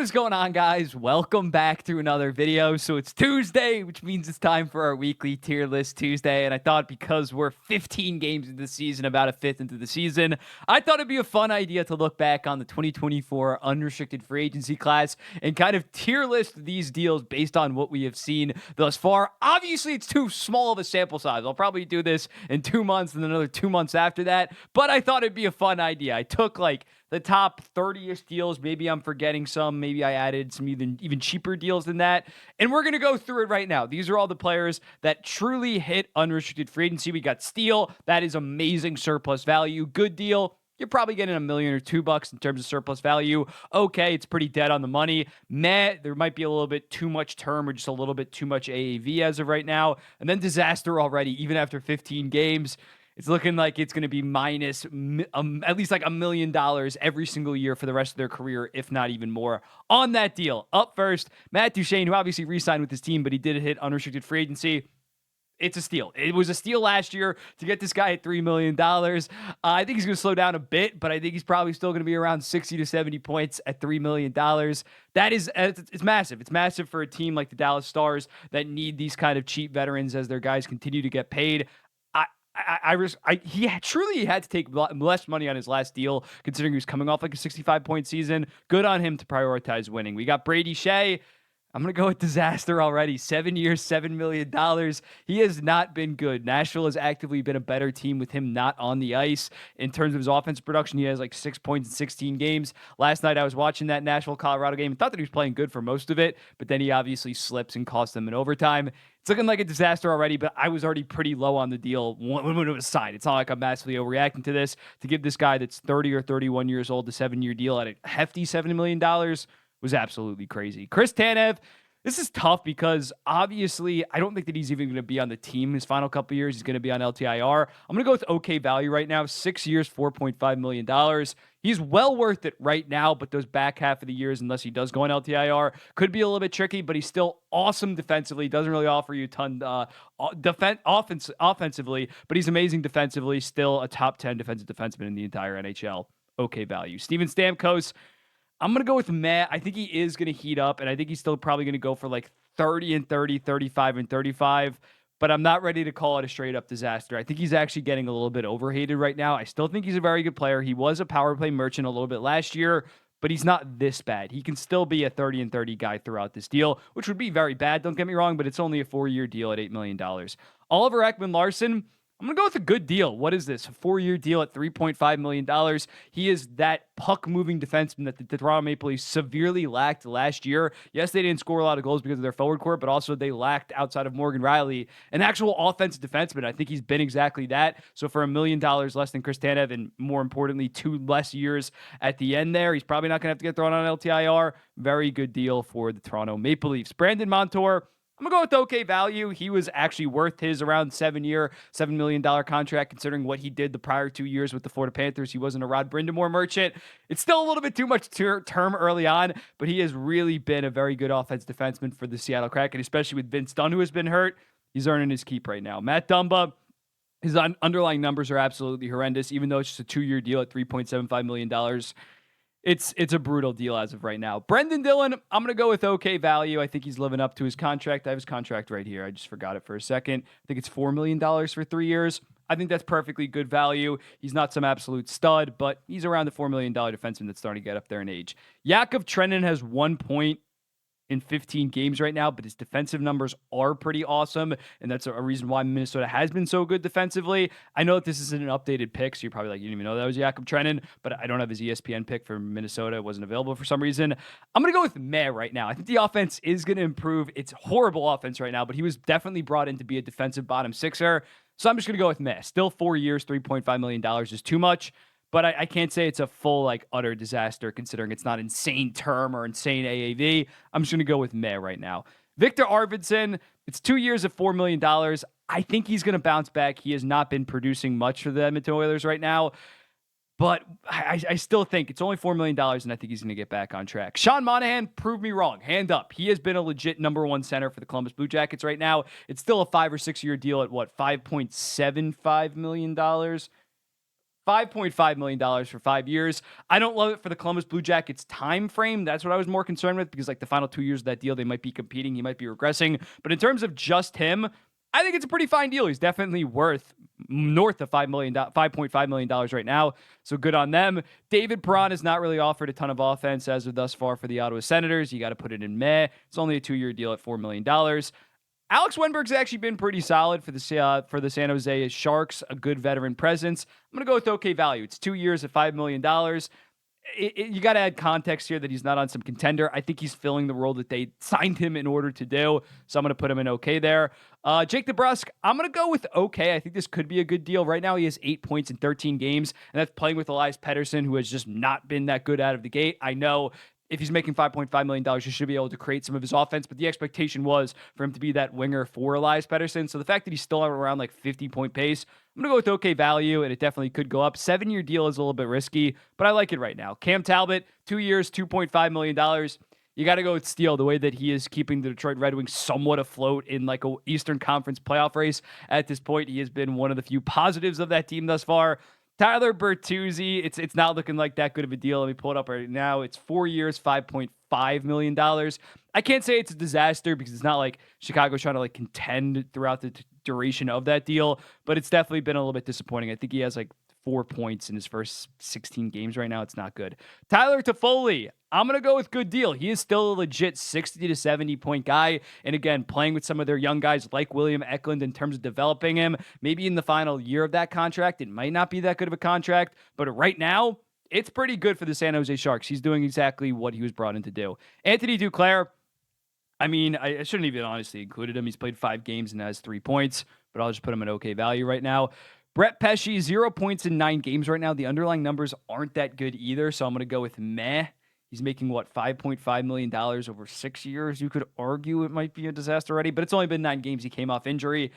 What is going on, guys? Welcome back to another video. So it's Tuesday, which means it's time for our weekly tier list Tuesday. And I thought because we're 15 games into the season, about a fifth into the season, I thought it'd be a fun idea to look back on the 2024 unrestricted free agency class and kind of tier list these deals based on what we have seen thus far. Obviously, it's too small of a sample size. I'll probably do this in 2 months and then another 2 months after that. But I thought it'd be a fun idea. I took the top 30-ish deals. Maybe I'm forgetting some. Maybe I added some even cheaper deals than that. And we're going to go through it right now. These are all the players that truly hit unrestricted free agency. We got Steele. That is amazing surplus value. Good deal. You're probably getting $1 million or $2 in terms of surplus value. Okay, it's pretty dead on the money. Meh, there might be a little bit too much term or just a little bit too much AAV as of right now. And then disaster already, even after 15 games. It's looking like it's going to be minus at least like $1 million every single year for the rest of their career, if not even more, on that deal. Up first, Matt Duchene, who obviously re-signed with his team, but he did hit unrestricted free agency. It's a steal. It was a steal last year to get this guy at $3 million. I think he's going to slow down a bit, but I think he's probably still going to be around 60 to 70 points at $3 million. That is, it's massive. It's massive for a team like the Dallas Stars that need these kind of cheap veterans as their guys continue to get paid. He truly had to take less money on his last deal, considering he was coming off like a 65-point season. Good on him to prioritize winning. We got Brady Shea. I'm going to go with disaster already. 7 years, $7 million. He has not been good. Nashville has actively been a better team with him not on the ice. In terms of his offensive production, he has like 6 points in 16 games. Last night, I was watching that Nashville-Colorado game and thought that he was playing good for most of it, but then he obviously slips and costs them in overtime. It's looking like a disaster already, but I was already pretty low on the deal when it was signed. It's not like I'm massively overreacting to this. To give this guy that's 30 or 31 years old a 7-year deal at a hefty $70 million was absolutely crazy. Chris Tanev, this is tough because obviously I don't think that he's even going to be on the team his final couple years. He's going to be on LTIR. I'm going to go with okay value right now. 6 years, $4.5 million. He's well worth it right now, but those back half of the years, unless he does go on LTIR, could be a little bit tricky, but he's still awesome defensively. Doesn't really offer you a ton offensively, but he's amazing defensively. Still a top 10 defensive defenseman in the entire NHL. Okay value. Steven Stamkos, I'm going to go with Matt. I think he is going to heat up, and I think he's still probably going to go for like 30 and 30, 35 and 35, but I'm not ready to call it a straight-up disaster. I think he's actually getting a little bit overhated right now. I still think he's a very good player. He was a power play merchant a little bit last year, but he's not this bad. He can still be a 30 and 30 guy throughout this deal, which would be very bad, don't get me wrong, but it's only a 4-year deal at $8 million. Oliver Ekman-Larsson, I'm going to go with a good deal. What is this? A 4-year deal at $3.5 million. He is that puck-moving defenseman that the Toronto Maple Leafs severely lacked last year. Yes, they didn't score a lot of goals because of their forward court, but also they lacked, outside of Morgan Riley, an actual offensive defenseman. I think he's been exactly that. So for $1 million less than Chris Tanev, and more importantly, 2 less years at the end there, he's probably not going to have to get thrown on LTIR. Very good deal for the Toronto Maple Leafs. Brandon Montour, I'm going to go with okay value. He was actually worth his around $7 million contract, considering what he did the prior 2 years with the Florida Panthers. He wasn't a Rod Brindamore merchant. It's still a little bit too much term early on, but he has really been a very good offensive defenseman for the Seattle Kraken, especially with Vince Dunn, who has been hurt. He's earning his keep right now. Matt Dumba, his underlying numbers are absolutely horrendous, even though it's just a 2-year deal at $3.75 million. It's a brutal deal as of right now. Brendan Dillon, I'm going to go with okay value. I think he's living up to his contract. I have his contract right here. I just forgot it for a second. I think it's $4 million for 3 years. I think that's perfectly good value. He's not some absolute stud, but he's around the $4 million defenseman that's starting to get up there in age. Yakov Trenin has 1 point in 15 games right now, but his defensive numbers are pretty awesome, and that's a reason why Minnesota has been so good defensively. I know that this isn't an updated pick, so you're probably like, you didn't even know that was Jakub Trenin, but I don't have his ESPN pick for Minnesota. It wasn't available for some reason. I'm going to go with meh right now. I think the offense is going to improve. It's horrible offense right now, but he was definitely brought in to be a defensive bottom sixer, so I'm just going to go with meh. Still 4 years, $3.5 million is too much. But I can't say it's a full, utter disaster, considering it's not insane term or insane AAV. I'm just going to go with meh right now. Victor Arvidsson, it's 2 years at $4 million. I think he's going to bounce back. He has not been producing much for the Edmonton Oilers right now. But I still think it's only $4 million, and I think he's going to get back on track. Sean Monahan, prove me wrong. Hand up. He has been a legit number 1 center for the Columbus Blue Jackets right now. It's still a 5 or 6 year deal at $5.75 million. $5.5 million for 5 years. I don't love it for the Columbus Blue Jackets time frame. That's what I was more concerned with because like the final 2 years of that deal, they might be competing. He might be regressing. But in terms of just him, I think it's a pretty fine deal. He's definitely worth north of $5.5 million right now. So good on them. David Perron has not really offered a ton of offense as of thus far for the Ottawa Senators. You got to put it in May. It's only a 2-year deal at $4 million. Alex Wenberg's actually been pretty solid for the San Jose Sharks, a good veteran presence. I'm going to go with okay value. It's 2 years at $5 million. You got to add context here that he's not on some contender. I think he's filling the role that they signed him in order to do. So I'm going to put him in okay there. Jake DeBrusk, I'm going to go with okay. I think this could be a good deal. Right now he has 8 points in 13 games, and that's playing with Elias Pettersson, who has just not been that good out of the gate. I know if he's making $5.5 million, you should be able to create some of his offense. But the expectation was for him to be that winger for Elias Pettersson. So the fact that he's still around like 50-point pace, I'm going to go with okay value, and it definitely could go up. 7-year deal is a little bit risky, but I like it right now. Cam Talbot, 2 years, $2.5 million. You got to go with Steele, the way that he is keeping the Detroit Red Wings somewhat afloat in like a Eastern Conference playoff race. At this point, he has been one of the few positives of that team thus far. Tyler Bertuzzi, it's not looking like that good of a deal. Let me pull it up right now. It's 4 years, $5.5 million. I can't say it's a disaster because it's not like Chicago's trying to like contend throughout the duration of that deal, but it's definitely been a little bit disappointing. I think he has like 4 points in his first 16 games right now. It's not good. Tyler Toffoli, I'm going to go with good deal. He is still a legit 60 to 70 point guy. And again, playing with some of their young guys like William Eklund in terms of developing him, maybe in the final year of that contract, it might not be that good of a contract, but right now it's pretty good for the San Jose Sharks. He's doing exactly what he was brought in to do. Anthony Duclair, I mean, I shouldn't even honestly included him. He's played 5 games and has 3 points, but I'll just put him at okay value right now. Brett Pesce, 0 points in 9 games right now. The underlying numbers aren't that good either, so I'm going to go with meh. He's making, $5.5 million over 6 years? You could argue it might be a disaster already, but it's only been 9 games. He came off injury.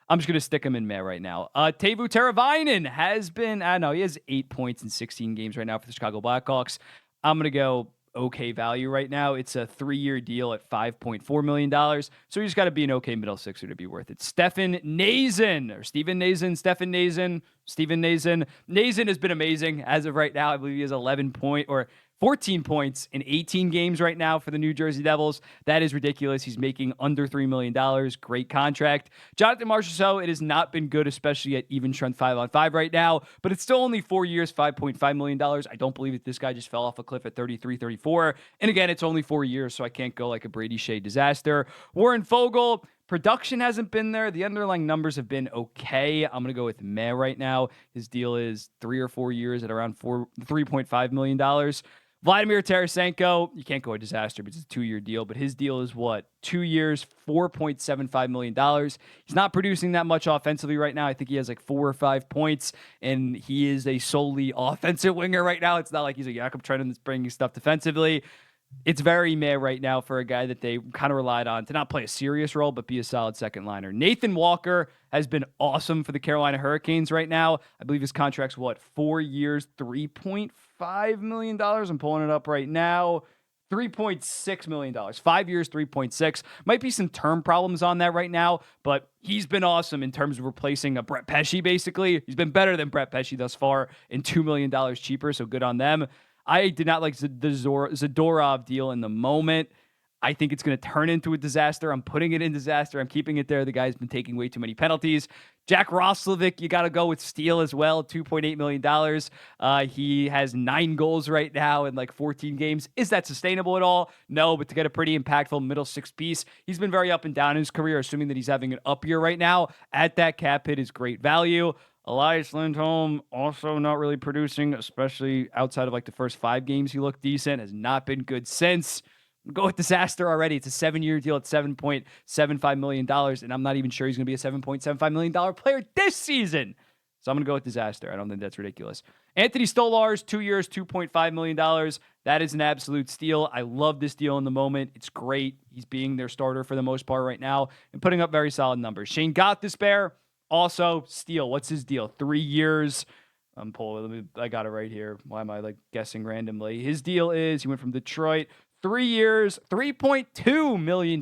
I'm just going to stick him in meh right now. Teuvo Teravainen has been, he has 8 points in 16 games right now for the Chicago Blackhawks. I'm going to go okay value right now. It's a 3-year deal at $5.4 million. So you just got to be an okay middle sixer to be worth it. Stefan Nazin has been amazing as of right now. I believe he has 14 points in 18 games right now for the New Jersey Devils. That is ridiculous. He's making under $3 million. Great contract. Jonathan Marchessault, it has not been good, especially at even strength 5-on-5 right now, but it's still only 4 years, $5.5 million. I don't believe that this guy just fell off a cliff at 33, 34. And again, it's only 4 years, so I can't go like a Brady Shea disaster. Warren Fogle, production hasn't been there. The underlying numbers have been okay. I'm going to go with meh right now. His deal is 3 or 4 years at around $3.5 million. Vladimir Tarasenko, you can't go a disaster because it's a 2-year deal, but his deal is 2 years, $4.75 million. He's not producing that much offensively right now. I think he has like 4 or 5 points, and he is a solely offensive winger right now. It's not like he's a Jakob Trenin that's bringing stuff defensively. It's very meh right now for a guy that they kind of relied on to not play a serious role, but be a solid second liner. Nathan Walker has been awesome for the Carolina Hurricanes right now. I believe his contract's 4 years, $3.5 million. I'm pulling it up right now. $3.6 million. 5 years, 3.6. Might be some term problems on that right now, but he's been awesome in terms of replacing a Brett Pesce, basically. He's been better than Brett Pesce thus far and $2 million cheaper, so good on them. I did not like the Zadorov deal in the moment. I think it's going to turn into a disaster. I'm putting it in disaster. I'm keeping it there. The guy's been taking way too many penalties. Jack Roslovic, you got to go with Steele as well, $2.8 million. He has 9 goals right now in 14 games. Is that sustainable at all? No, but to get a pretty impactful middle six piece, he's been very up and down in his career, assuming that he's having an up year right now. At that cap hit is great value. Elias Lindholm also not really producing, especially outside of the first 5 games. He looked decent, has not been good since. Go with disaster already. It's a 7-year deal at $7.75 million, and I'm not even sure he's going to be a $7.75 million player this season. So I'm going to go with disaster. I don't think that's ridiculous. Anthony Stolarz, 2 years, $2.5 million. That is an absolute steal. I love this deal in the moment. It's great. He's being their starter for the most part right now and putting up very solid numbers. Shane Gothisbehere, also steal. What's his deal? 3 years. I'm pulling. I got it right here. Why am I guessing randomly? His deal is he went from Detroit, 3 years, $3.2 million.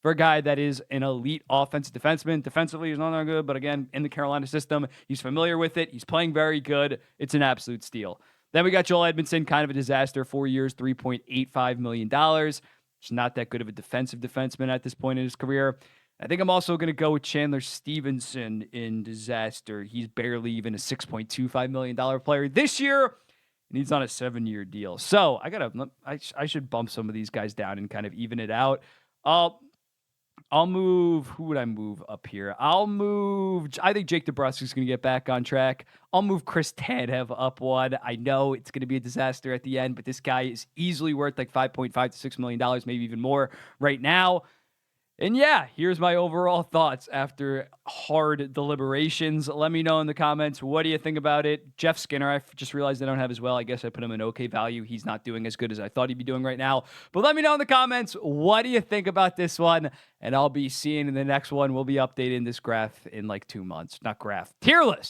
for a guy that is an elite offensive defenseman. Defensively, he's not that good, but again, in the Carolina system, he's familiar with it. He's playing very good. It's an absolute steal. Then we got Joel Edmondson, kind of a disaster, 4 years, $3.85 million. It's not that good of a defensive defenseman at this point in his career. I think I'm also going to go with Chandler Stevenson in disaster. He's barely even a $6.25 million player this year, and he's on a 7-year deal. So I should bump some of these guys down and kind of even it out. I'll move. Who would I move up here? I think Jake DeBrusk is going to get back on track. I'll move Chris Tanev up one. I know it's going to be a disaster at the end, but this guy is easily worth like $5.5 to $6 million, maybe even more right now. And yeah, here's my overall thoughts after hard deliberations. Let me know in the comments, what do you think about it? Jeff Skinner, I just realized I don't have as well. I guess I put him in okay value. He's not doing as good as I thought he'd be doing right now. But let me know in the comments, what do you think about this one? And I'll be seeing in the next one. We'll be updating this graph in like 2 months. Not graph, tier list.